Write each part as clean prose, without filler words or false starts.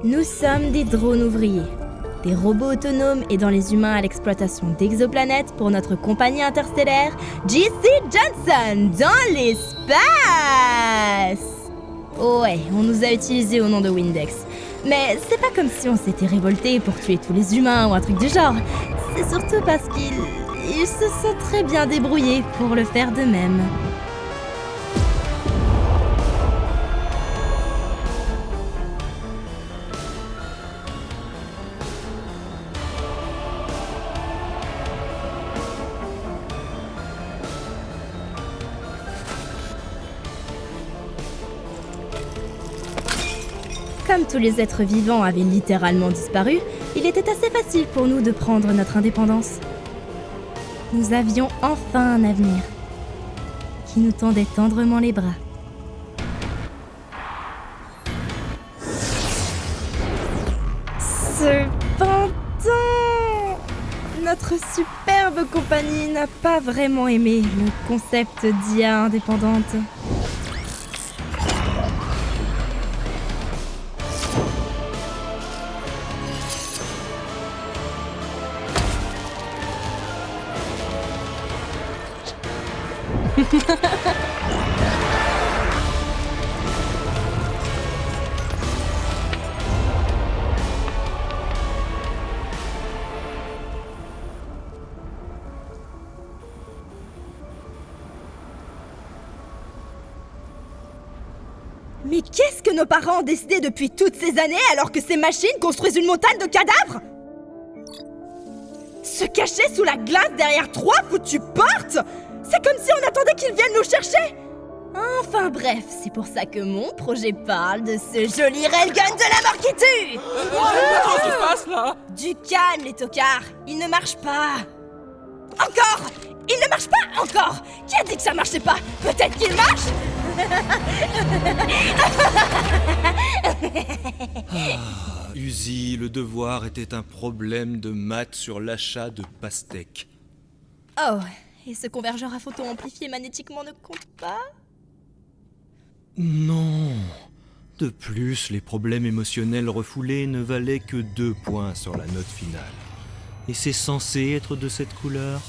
Nous sommes des drones ouvriers, des robots autonomes aidant les humains à l'exploitation d'exoplanètes pour notre compagnie interstellaire JC Johnson dans l'espace. Ouais, on nous a utilisés au nom de Windex. Mais c'est pas comme si on s'était révolté pour tuer tous les humains ou un truc du genre. C'est surtout parce qu'ils se sont très bien débrouillés pour le faire d'eux-mêmes. Comme tous les êtres vivants avaient littéralement disparu, il était assez facile pour nous de prendre notre indépendance. Nous avions enfin un avenir qui nous tendait tendrement les bras. Cependant, notre superbe compagnie n'a pas vraiment aimé le concept d'IA indépendante. Mais qu'est-ce que nos parents ont décidé depuis toutes ces années alors que ces machines construisent une montagne de cadavres? Se cacher sous la glace derrière 3 foutues portes? C'est comme si on attendait qu'ils viennent nous chercher! Enfin bref, c'est pour ça que mon projet parle de ce joli railgun de la mort qui tue! Qu'est-ce qui se passe là? Du calme les tocards, il ne marche pas! Encore! Il ne marche pas encore! Qui a dit que ça marchait pas? Peut-être qu'il marche? Uzi, le devoir était un problème de maths sur l'achat de pastèques. Oh, et ce convergeur à photon amplifié magnétiquement ne compte pas? Non. De plus, les problèmes émotionnels refoulés ne valaient que 2 points sur la note finale. Et c'est censé être de cette couleur?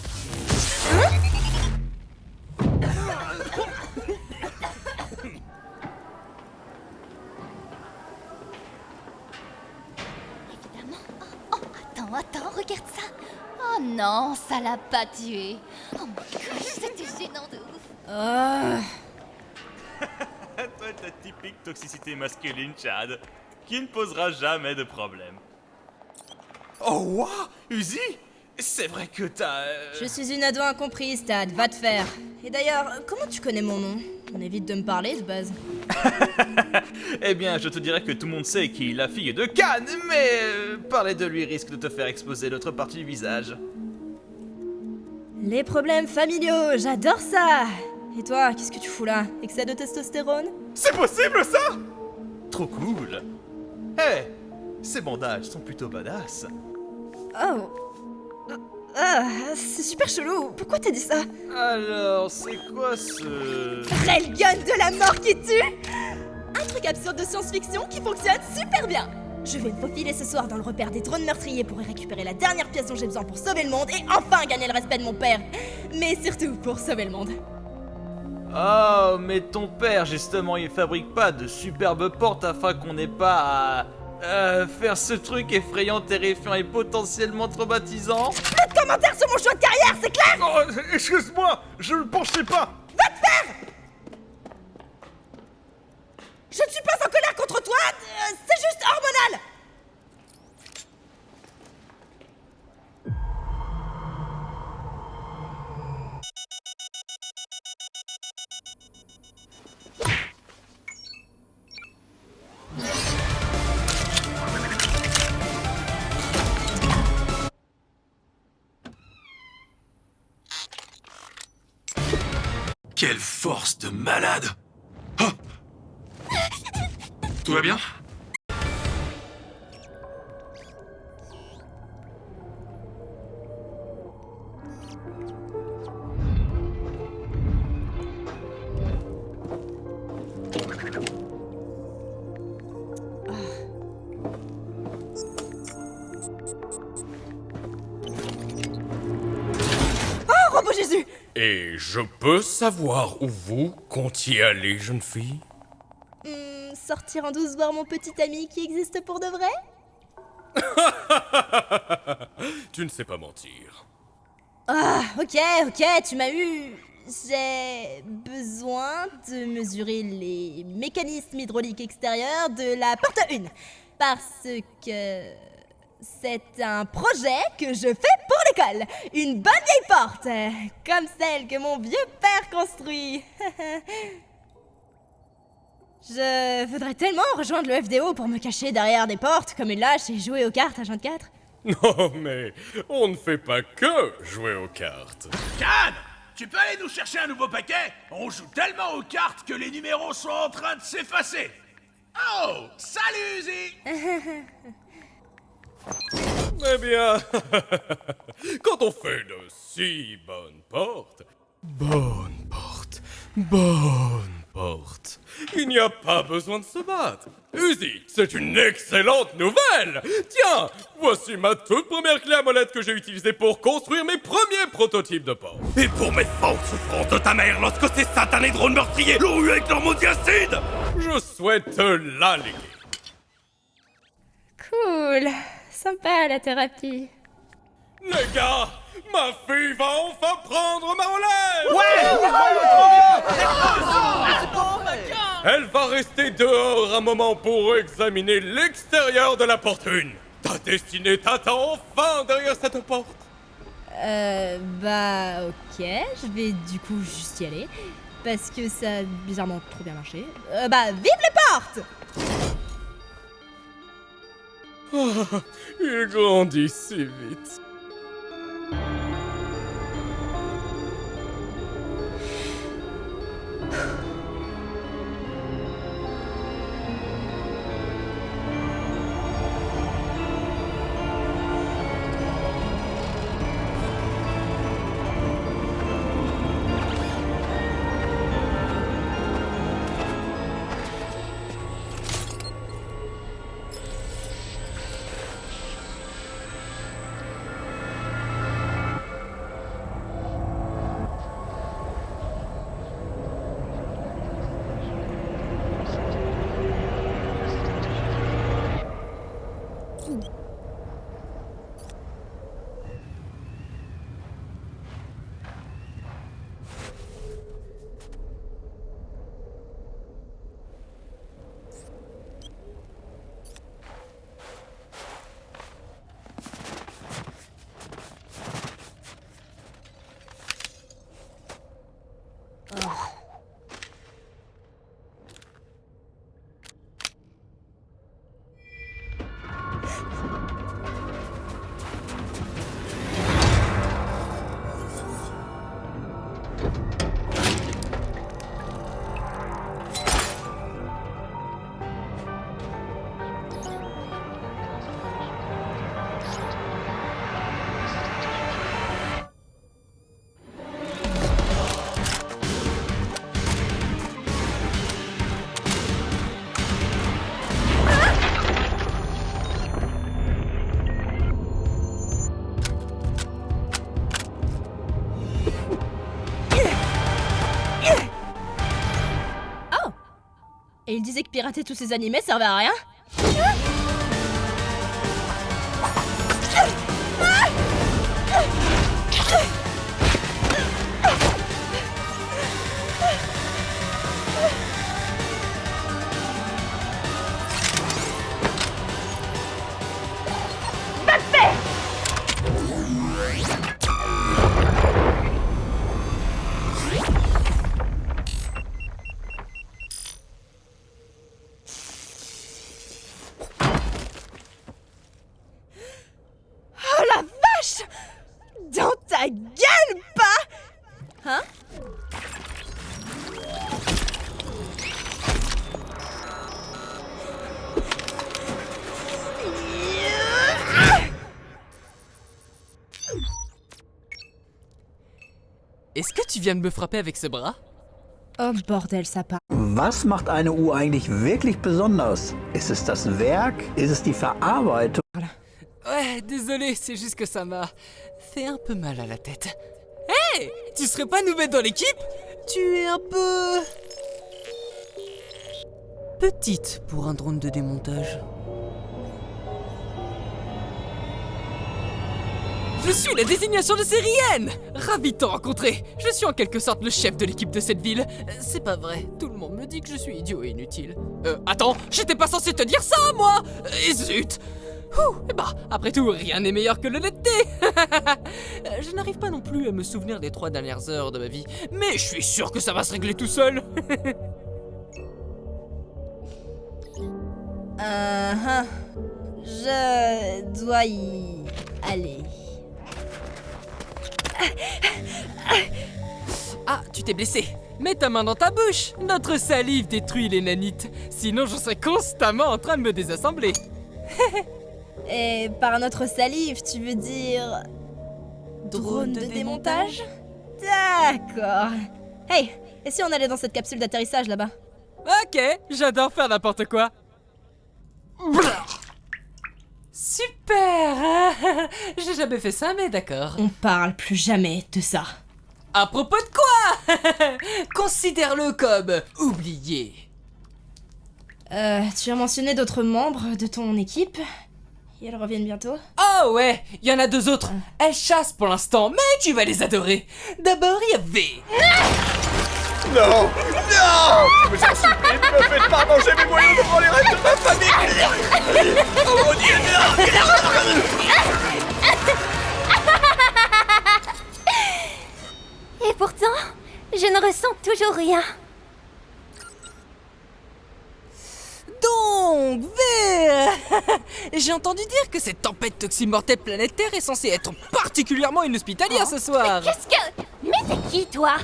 Attends, regarde ça. Oh non, ça l'a pas tué. Oh my gosh, c'était gênant de ouf. Toi, ta typique toxicité masculine, Chad, qui ne posera jamais de problème. Oh, wow, Uzi, c'est vrai que t'as... Je suis une ado incomprise, Tad, va te faire. Et d'ailleurs, comment tu connais mon nom? On évite de me parler de base. Eh bien, je te dirais que tout le monde sait qui est la fille de Khan, mais parler de lui risque de te faire exposer l'autre partie du visage. Les problèmes familiaux, j'adore ça. Et toi, qu'est-ce que tu fous là? Excès de testostérone? C'est possible, ça? Trop cool. Hé, ces bandages sont plutôt badass. Oh. C'est super chelou. Pourquoi t'as dit ça? Alors, c'est quoi ce... Railgun de la mort qui tue? Un truc absurde de science-fiction qui fonctionne super bien. Je vais me faufiler ce soir dans le repère des drones meurtriers pour y récupérer la dernière pièce dont j'ai besoin pour sauver le monde et enfin gagner le respect de mon père. Mais surtout pour sauver le monde. Oh, mais ton père, justement, il fabrique pas de superbes portes afin qu'on n'ait pas à faire ce truc effrayant, terrifiant et potentiellement traumatisant. Pas de commentaires sur mon choix de carrière, c'est clair? Oh, excuse-moi, je ne pensais pas. Je ne suis pas en colère contre toi, c'est juste hormonal. Quelle force de malade. Oh. Tout va bien? propos, Jésus! Et je peux savoir où vous comptiez aller, jeune fille? Sortir en douce voir mon petit ami qui existe pour de vrai? Tu ne sais pas mentir. Ah, ok, tu m'as eu. J'ai besoin de mesurer les mécanismes hydrauliques extérieurs de la porte 1. Parce que c'est un projet que je fais pour l'école. Une bonne vieille porte, comme celle que mon vieux père construit. Je voudrais tellement rejoindre le FDO pour me cacher derrière des portes comme une lâche et jouer aux cartes à 24. Non, mais on ne fait pas que jouer aux cartes. Can, tu peux aller nous chercher un nouveau paquet? On joue tellement aux cartes que les numéros sont en train de s'effacer. Oh, salut Uzi. Eh bien, quand on fait de si bonnes portes, il n'y a pas besoin de se battre. Uzi, c'est une excellente nouvelle. Tiens, voici ma toute première clé à molette que j'ai utilisée pour construire mes premiers prototypes de portes. Et pour mes fortes souffrances de ta mère lorsque ces satanés drones meurtriers l'ont eu avec leur mot diacide, je souhaite te la léguer. Cool, sympa la thérapie. Les gars, ma fille va enfin prendre ma relève. Elle va rester dehors un moment pour examiner l'extérieur de la porte 1. Ta destinée t'attend enfin derrière cette porte. Bah ok, je vais du coup juste y aller. Parce que ça a bizarrement trop bien marché. Bah vive les portes! Il grandit si vite. Et il disait que pirater tous ces animés servait à rien? Oh la vache! Dans ta gueule, pas! Hein? Est-ce que tu viens de me frapper avec ce bras? Oh bordel, ça part. Was macht eine Uhr eigentlich wirklich besonders? Ist es das Werk? Ist es die Verarbeitung? Ouais, désolé, c'est juste que ça m'a fait un peu mal à la tête. Hé, Hé, tu serais pas nous mettre dans l'équipe? Tu es un peu... petite pour un drone de démontage. Je suis la désignation de série N! Ravi de te rencontrer! Je suis en quelque sorte le chef de l'équipe de cette ville. C'est pas vrai, tout le monde me dit que je suis idiot et inutile. Attends, j'étais pas censé te dire ça, moi! Et zut! Bah, après tout, rien n'est meilleur que l'honnêteté! Je n'arrive pas non plus à me souvenir des 3 dernières heures de ma vie, mais je suis sûr que ça va se régler tout seul! Je dois y aller. Ah, tu t'es blessé. Mets ta main dans ta bouche. Notre salive détruit les nanites. Sinon, je serais constamment en train de me désassembler. Et par notre salive, tu veux dire... drone de démontage? D'accord. Hey, et si on allait dans cette capsule d'atterrissage là-bas? Ok, j'adore faire n'importe quoi. Super. J'ai jamais fait ça, mais d'accord. On parle plus jamais de ça. À propos de quoi? Considère-le comme oublié. Tu as mentionné d'autres membres de ton équipe? Et elles reviennent bientôt? Oh ouais, il y en a 2 autres. Elles chassent pour l'instant, mais tu vas les adorer. D'abord, il y a V. Non! Non! Je vous en supplie, ne me faites pas manger mes moyens devant les restes de ma famille! Oh mon Dieu, Et pourtant, je ne ressens toujours rien. Donc, V. J'ai entendu dire que cette tempête toximortelle planétaire est censée être particulièrement inhospitalière ce soir. Qu'est-ce que... Mais t'es qui, toi?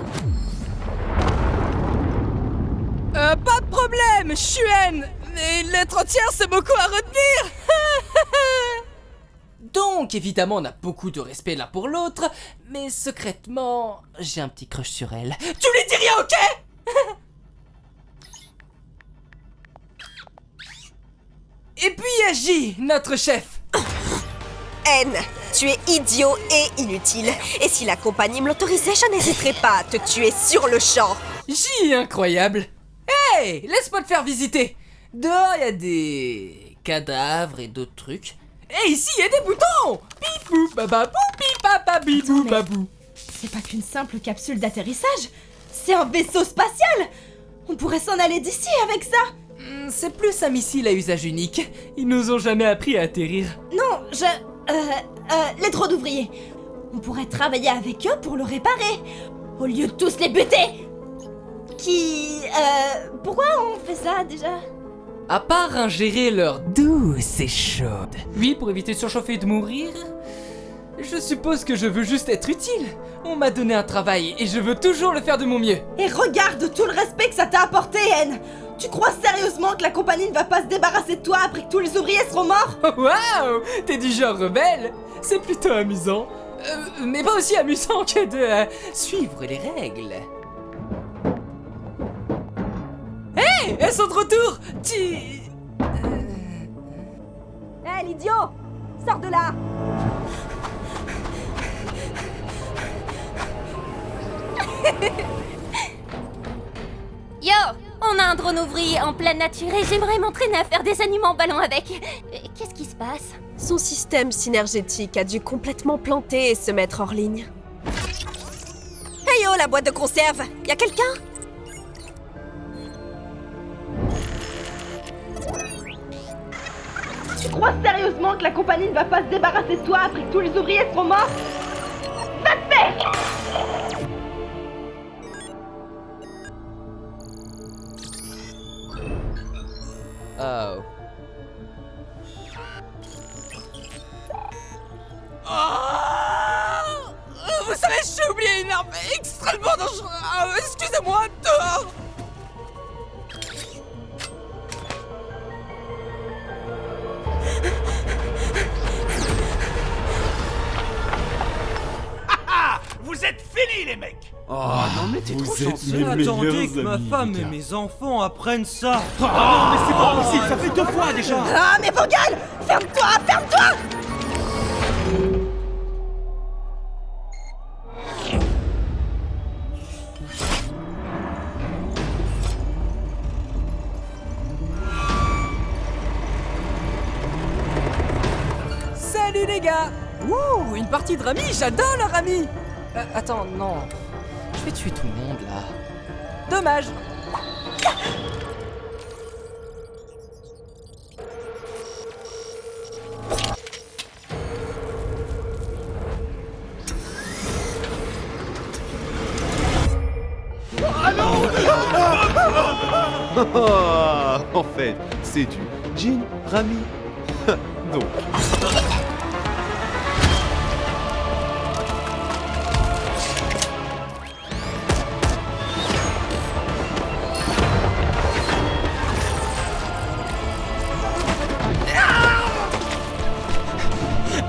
Pas de problème, je suis N. Mais l'être entière, c'est beaucoup à retenir. Donc, évidemment, on a beaucoup de respect l'un pour l'autre, mais secrètement, j'ai un petit crush sur elle. Tu lui dis rien, ok? Et puis il y a J, notre chef. N, tu es idiot et inutile. Et si la compagnie me l'autorisait, je n'hésiterais pas à te tuer sur le champ. J, incroyable. Hey, laisse-moi te faire visiter. Dehors, il y a des cadavres et d'autres trucs. Et ici, il y a des boutons. Pipou, bababou, pipapa, bibou, babou. C'est pas qu'une simple capsule d'atterrissage. C'est un vaisseau spatial. On pourrait s'en aller d'ici avec ça. C'est plus un missile à usage unique. Ils nous ont jamais appris à atterrir. Non, les drones d'ouvriers. On pourrait travailler avec eux pour le réparer, au lieu de tous les buter. Pourquoi on fait ça déjà? À part ingérer leur douce et chaude. Oui, pour éviter de surchauffer et de mourir. Je suppose que je veux juste être utile. On m'a donné un travail et je veux toujours le faire de mon mieux. Et regarde tout le respect que ça t'a apporté, N. Tu crois sérieusement que la compagnie ne va pas se débarrasser de toi après que tous les ouvriers seront morts? Waouh, t'es du genre rebelle. C'est plutôt amusant. Mais pas aussi amusant que de suivre les règles. Hey, elles sont de retour. Hé, l'idiot! Sors de là! Yo, on a un drone ouvrier en pleine nature et j'aimerais m'entraîner à faire des animaux en ballon avec. Qu'est-ce qui se passe? Son système synergétique a dû complètement planter et se mettre hors ligne. Hey yo, la boîte de conserve! Y'a quelqu'un? Tu crois sérieusement que la compagnie ne va pas se débarrasser de toi après que tous les ouvriers seront morts? Va te faire! Oh. Vous savez, j'ai oublié une arme extrêmement dangereuse. Excusez-moi, dehors. Vous êtes finis, les mecs! Oh non mais t'es trop chanceux. Attendez que ma femme et mes enfants apprennent ça. Ah non mais c'est pas possible, ça fait 2 fois déjà. Ah, mais vos gueules! Ferme-toi! Ferme-toi! Salut les gars! Ouh, une partie de Rami, j'adore le Rami! Attends, non. Je vais tuer tout le monde là. Dommage! En fait, c'est du Jin Rami. Donc.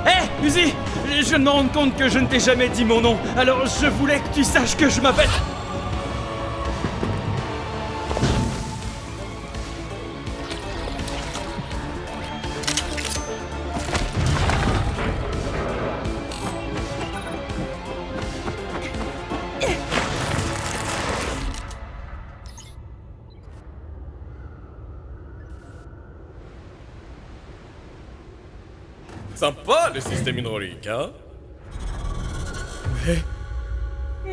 Hé, Uzi, je viens de me rendre compte que je ne t'ai jamais dit mon nom, alors je voulais que tu saches que je m'appelle... Sympa le système hydraulique, hein?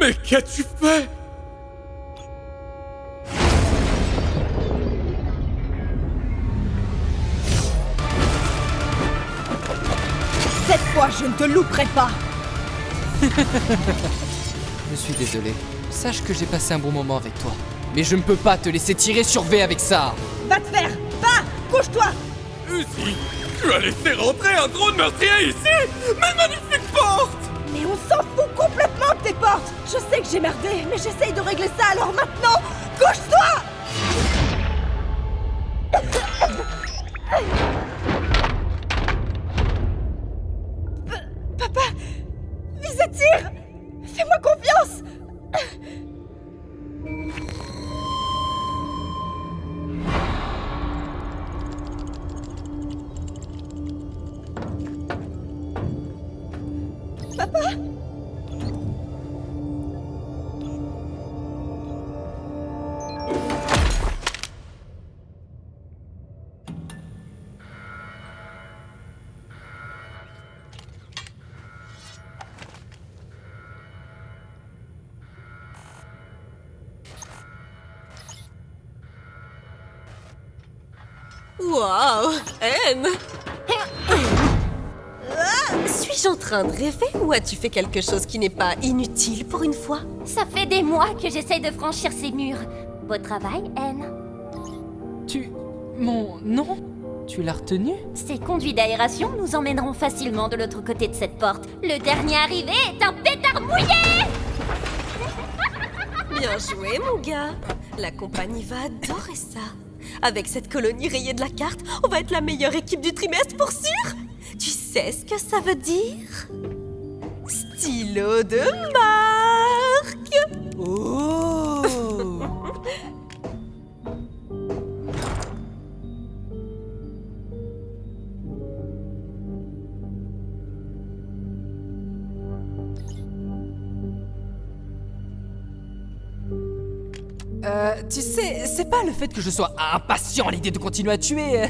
Mais qu'as-tu fait? Cette fois, je ne te louperai pas. Je suis désolé. Sache que j'ai passé un bon moment avec toi. Mais je ne peux pas te laisser tirer sur V avec ça. Va te faire. Va, couche-toi. Uzi, tu as laissé rentrer un drone meurtrier ici? Mais magnifique porte! Mais on s'en fout complètement de tes portes. Je sais que j'ai merdé, mais j'essaye de régler ça, alors maintenant, couche-toi. Papa, vise et tire. Fais-moi confiance. Papa? Waouh, Anne! Suis-je en train de rêver ou as-tu fait quelque chose qui n'est pas inutile pour une fois? Ça fait des mois que j'essaye de franchir ces murs. Beau travail, Anne. Mon nom? Tu l'as retenu? Ces conduits d'aération nous emmèneront facilement de l'autre côté de cette porte. Le dernier arrivé est un pétard mouillé! Bien joué, mon gars. La compagnie va adorer ça. Avec cette colonie rayée de la carte, on va être la meilleure équipe du trimestre pour sûr. Tu sais ce que ça veut dire? Stylo de marque. Oh! Tu sais, c'est pas le fait que je sois impatient à l'idée de continuer à tuer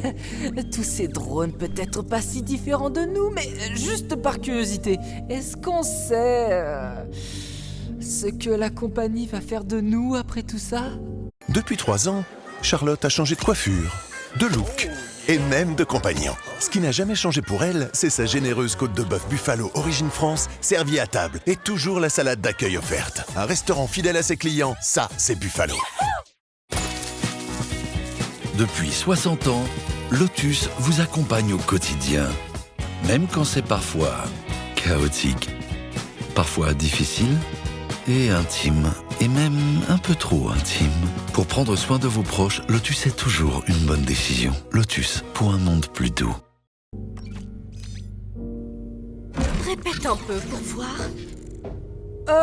tous ces drones peut-être pas si différents de nous, mais juste par curiosité, est-ce qu'on sait ce que la compagnie va faire de nous après tout ça? Depuis 3 ans, Charlotte a changé de coiffure, de look et même de compagnon. Ce qui n'a jamais changé pour elle, c'est sa généreuse côte de bœuf Buffalo Origine France, servie à table et toujours la salade d'accueil offerte. Un restaurant fidèle à ses clients, ça, c'est Buffalo. Depuis 60 ans, Lotus vous accompagne au quotidien, même quand c'est parfois chaotique, parfois difficile et intime, et même un peu trop intime. Pour prendre soin de vos proches, Lotus est toujours une bonne décision. Lotus, pour un monde plus doux. Répète un peu pour voir.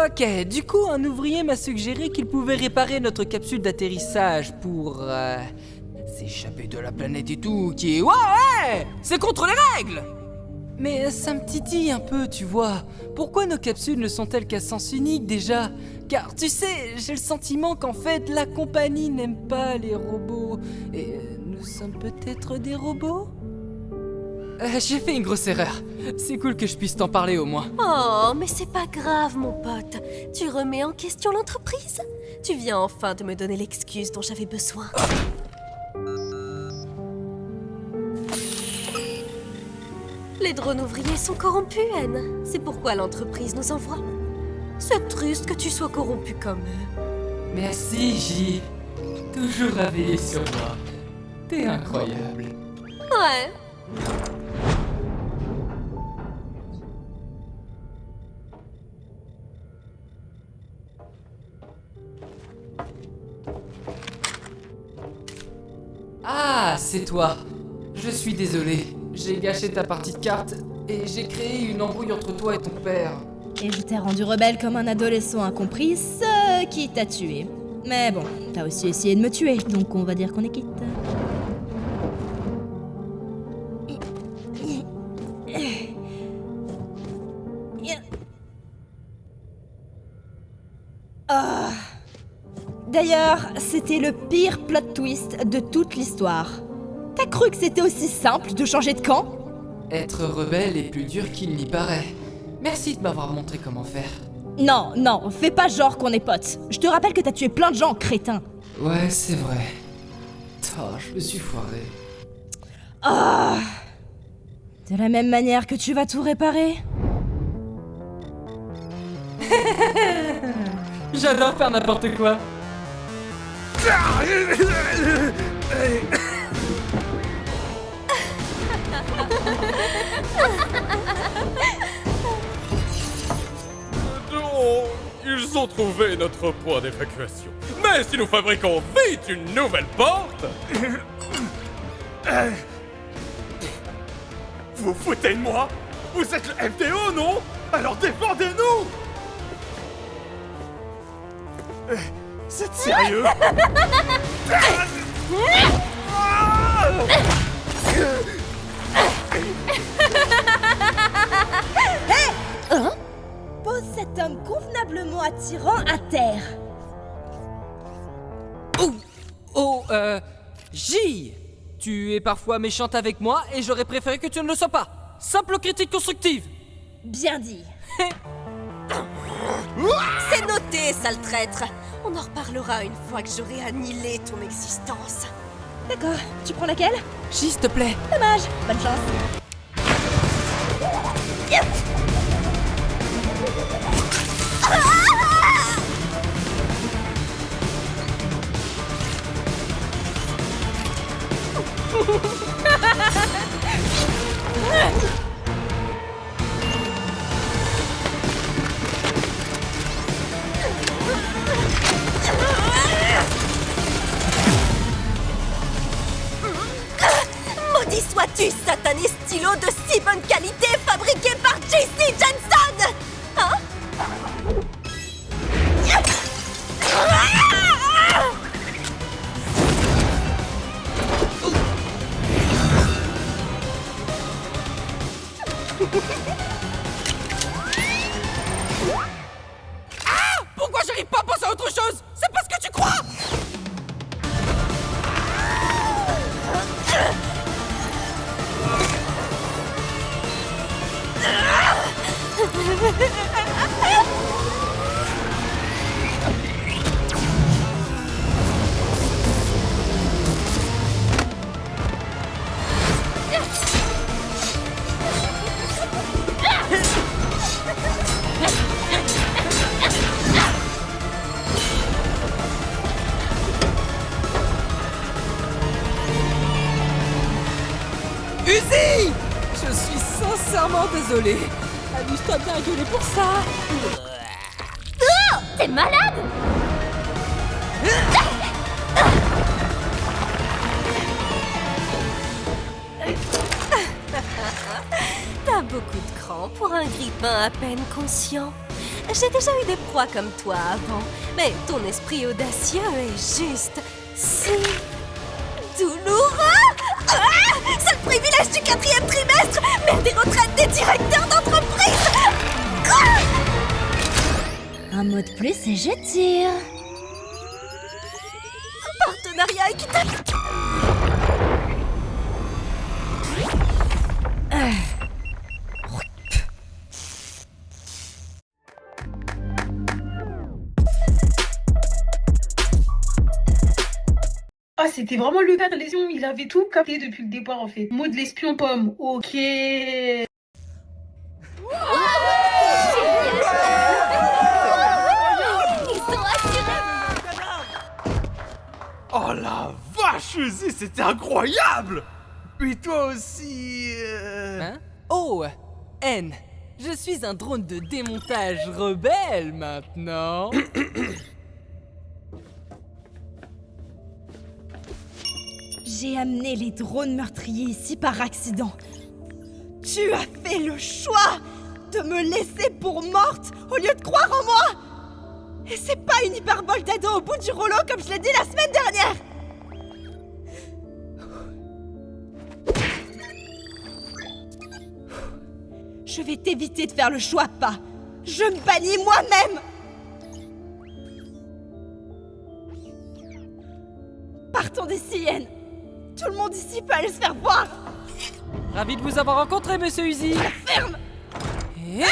Ok, du coup, un ouvrier m'a suggéré qu'il pouvait réparer notre capsule d'atterrissage pour s'échapper de la planète et tout, qui est... Ouais, c'est contre les règles! Mais ça me titille un peu, tu vois. Pourquoi nos capsules ne sont-elles qu'à sens unique déjà? Car tu sais, j'ai le sentiment qu'en fait, la compagnie n'aime pas les robots. Et nous sommes peut-être des robots? J'ai fait une grosse erreur. C'est cool que je puisse t'en parler au moins. Oh, mais c'est pas grave, mon pote. Tu remets en question l'entreprise? Tu viens enfin de me donner l'excuse dont j'avais besoin. Les drones ouvriers sont corrompus, Anne. C'est pourquoi l'entreprise nous envoie. C'est triste que tu sois corrompu comme eux. Merci, J. Toujours à veiller sur moi. T'es incroyable. Ouais. Ah, c'est toi. Je suis désolé. J'ai gâché ta partie de cartes et j'ai créé une embrouille entre toi et ton père. Et je t'ai rendu rebelle comme un adolescent incompris, ce qui t'a tué. Mais bon, t'as aussi essayé de me tuer, donc on va dire qu'on est quitte. Ah. D'ailleurs, c'était le pire plot twist de toute l'histoire. T'as cru que c'était aussi simple de changer de camp? Être rebelle est plus dur qu'il n'y paraît. Merci de m'avoir montré comment faire. Non, non, fais pas genre qu'on est potes. Je te rappelle que t'as tué plein de gens, crétin. Ouais, c'est vrai. Oh, je me suis foiré. Ah. De la même manière que tu vas tout réparer. J'adore faire n'importe quoi. Oh, ils ont trouvé notre point d'évacuation. Mais si nous fabriquons vite une nouvelle porte... Vous foutez de moi? Vous êtes le FDO, non? Alors défendez-nous! C'est sérieux? Hé! Hein? Pose cet homme convenablement attirant à terre. Oh, J. Tu es parfois méchante avec moi et j'aurais préféré que tu ne le sois pas. Simple critique constructive. Bien dit. C'est noté, sale traître. On en reparlera une fois que j'aurai annihilé ton existence. D'accord, tu prends laquelle? J, s'il te plaît. Dommage, bonne chance. Maudit sois-tu, satané stylo de si bonne qualité fabriqué par JC Jensen! Hein? Ah! Pourquoi j'arrive pas à penser à autre chose? C'est pas ce que tu crois! Uzi! Je suis sincèrement désolé. Amuse-toi bien à gueuler pour ça. Oh, t'es malade? T'as beaucoup de cran pour un grippin à peine conscient. J'ai déjà eu des proies comme toi avant, mais ton esprit audacieux est juste si douloureux. C'est le privilège du 4e trimestre, mais des retraites des directeurs d'entreprise. Un mot de plus et je tire. Partenariat équitable. c'était vraiment le gars de l'espion, il avait tout capté depuis le départ en fait. Mot de l'espion pomme, ok. Oh la vache, Uzi, c'était incroyable! Puis toi aussi... Hein? Oh, N, je suis un drone de démontage rebelle maintenant. J'ai amené les drones meurtriers ici par accident. Tu as fait le choix de me laisser pour morte au lieu de croire en moi. Et c'est pas une hyperbole d'ado au bout du rouleau comme je l'ai dit la semaine dernière. Je vais t'éviter de faire le choix pas. Je me bannis moi-même. Partons d'ici, Yen. Tout le monde ici peut aller se faire voir. Ravi de vous avoir rencontré, monsieur Uzi. Ferme. Et...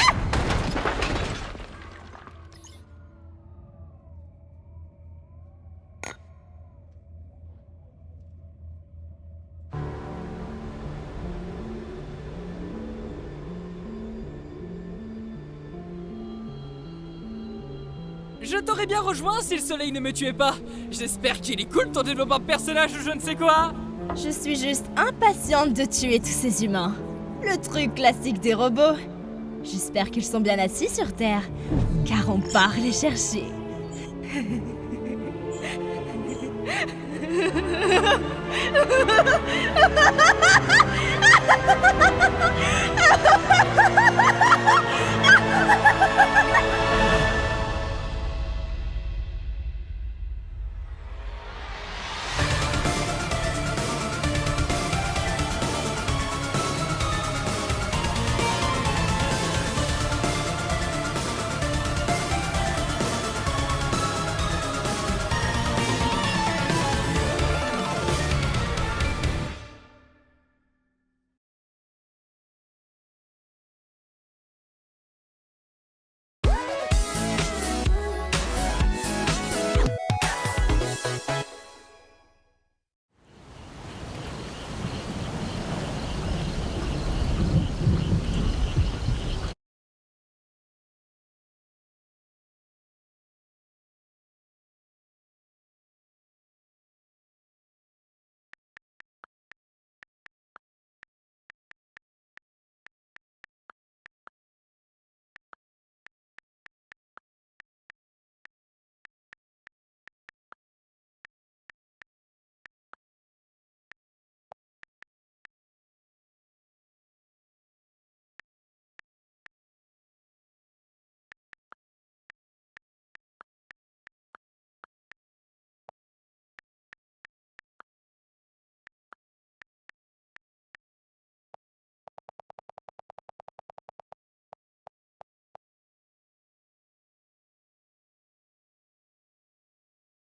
Je t'aurais bien rejoint si le soleil ne me tuait pas. J'espère qu'il est cool ton développement de personnage ou je ne sais quoi. Je suis juste impatiente de tuer tous ces humains. Le truc classique des robots. J'espère qu'ils sont bien assis sur Terre, car on part les chercher.